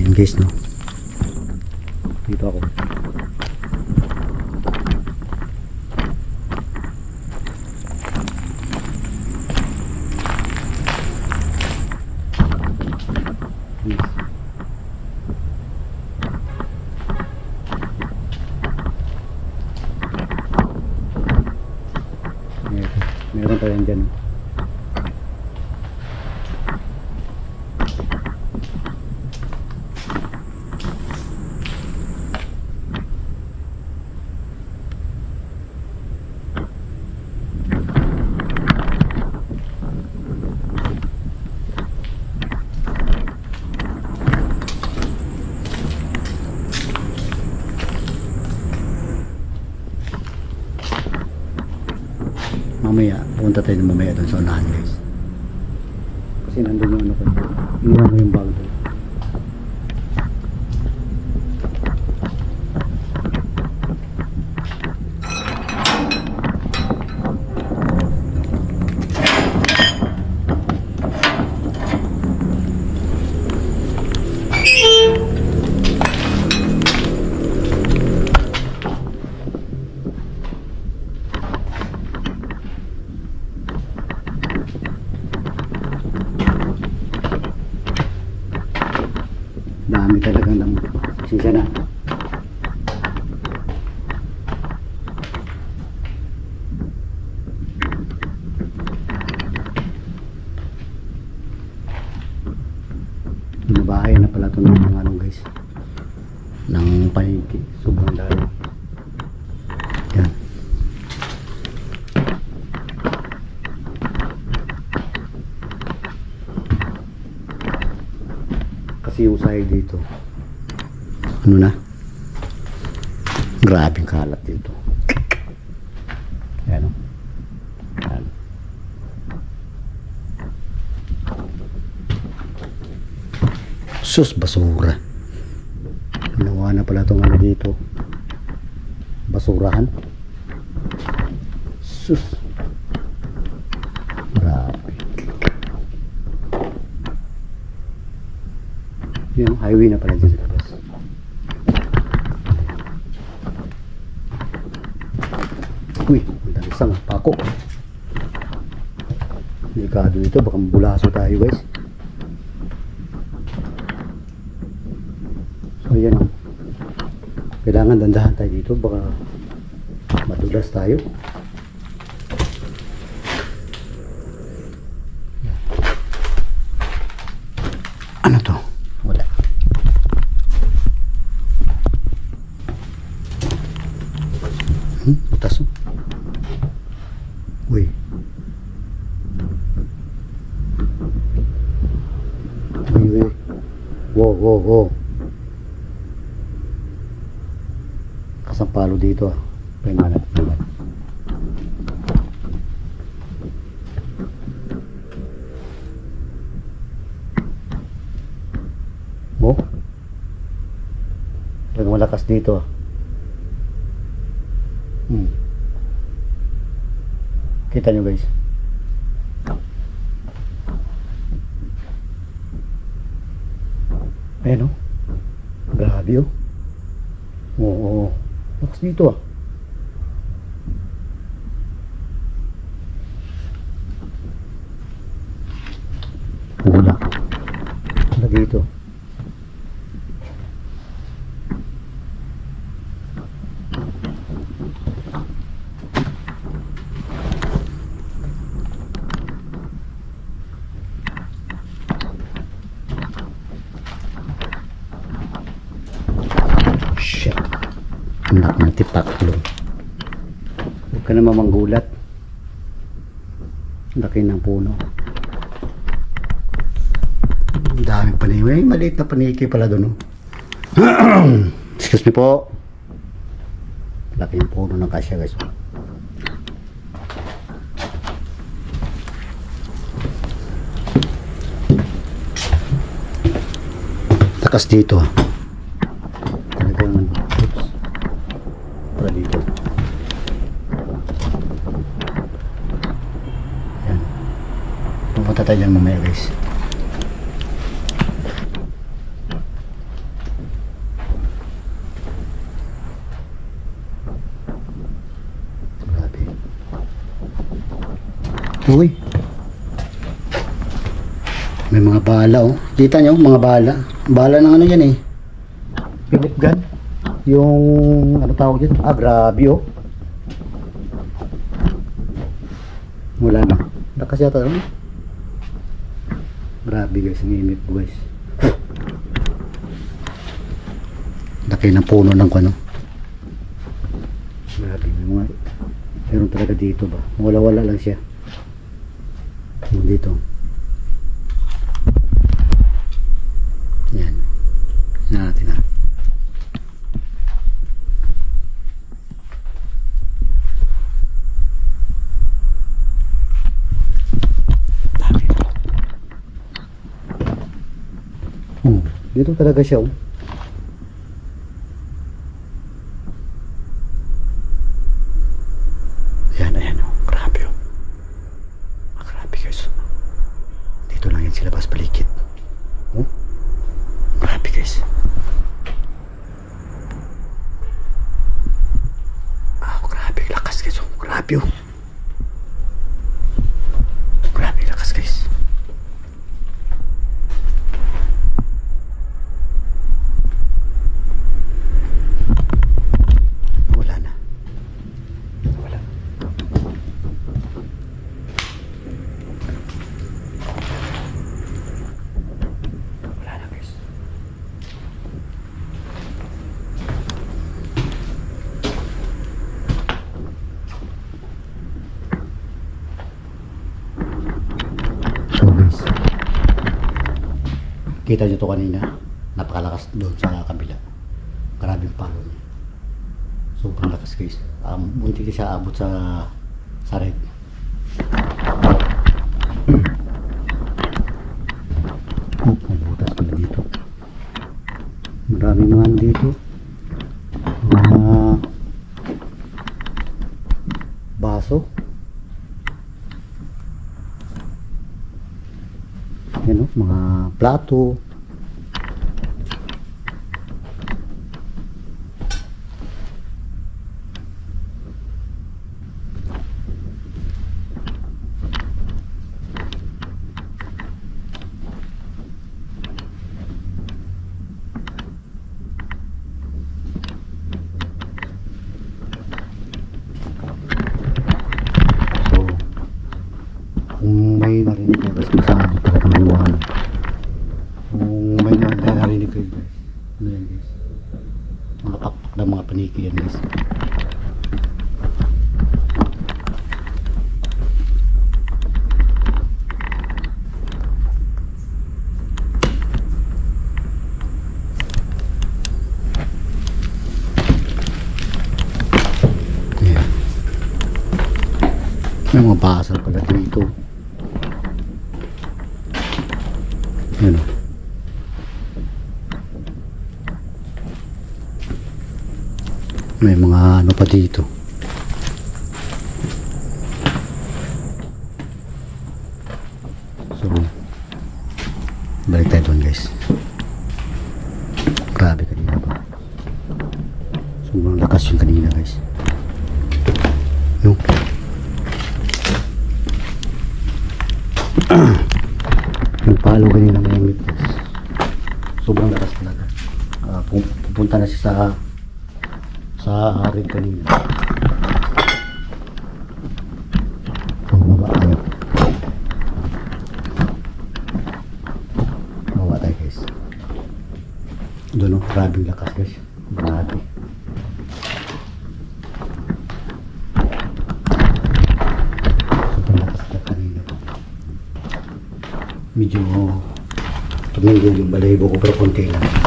Ayun guys, no. Dito ako. Meron pa yan dyan. Mamaya, punta tayo mamaya doon sa unahan guys. Kasi nandun yung ano ko. Iwan mo yung bag doon. Dami talagang lang. Sisa na. Binabahay na pala ito ng mga ano guys. Ng paniki. Sobrang dami. Yan. Kasi usay dito. Ano na? Grabing kalat dito. Ayan o. Ayan. Sus, basura. Ginawa na pala itong ano dito. Basurahan. Sus. Grabe. Yung highway na pala dyan sa labas. Uy, ang dalisang pako. Delikado ito, baka mabulaso tayo guys. So yan o. Kailangan dandahan tayo dito, baka madulas tayo. Ano to? Wala. Butas o. Uy. Uy, uy. Wow, wow, wow. Kasampalo dito ah. Pahinganap naman. Oh. Talagang malakas dito ah. Kita nyo guys. Ayan o. Grabe o. Oo. Lakas dito ah. Wala. Wala dito. Shit. Anak ng tipaklo. Huwag ka naman manggulat. Laki ng puno. Ang daming paniki. May maliit na paniki pala doon. Excuse me po. Laki ng puno ng kasya guys. Takas dito. Talagang oops. Para dito. Yan. Pupunta tayo dyan mamaya guys. Uy. May mga bala oh. Kita nyo, mga bala. Bala ng ano yan eh. Philip gun. Yung, ano tawag yun? Ah, grabe oh. Wala na. Lakas yata ano? Grabe guys, ang init po guys. Laki ng puno ng ano. Grabe, may mga meron talaga dito ba? Wala-wala lang siya. Dito. Yan. Yan natin ha. Dami. Dito talaga siya oh. Sa labas paligid. Oh. Grabe guys. Ah, grabe lakas guys. Oh, grabe oh. Grabe lakas guys. Wala na. Wala. Kita nyo to kanina, napakalakas doon sa kabila. Maraming palo niya. Sobrang lakas guys. Munti siya abot sa red. May butas pala dito. Maraming mga dito. Mga baso. Yan o, mga plato. Kung may narinig kayo guys, masama talaga maniwala. Kung may narinig kayo guys, ano yan guys, mga pakpak na mga paniki yan guys. Ayan. May mga basal pala dito. Yan. May mga ano pa dito. So, balik tayo doon guys. Grabe kanina pa. Sobrang lakas yung kanina guys. No? Nagpalo kanina may mitos. Sobrang lakas talaga. Pupunta na siya sa rin kanina. Bumaba tayo. Bumaba tayo guys. Doon o, grabing lakas guys. Grabe. Sobrang lakas na kanina. Medyo tumingin yung balahibo ko pero konti lang.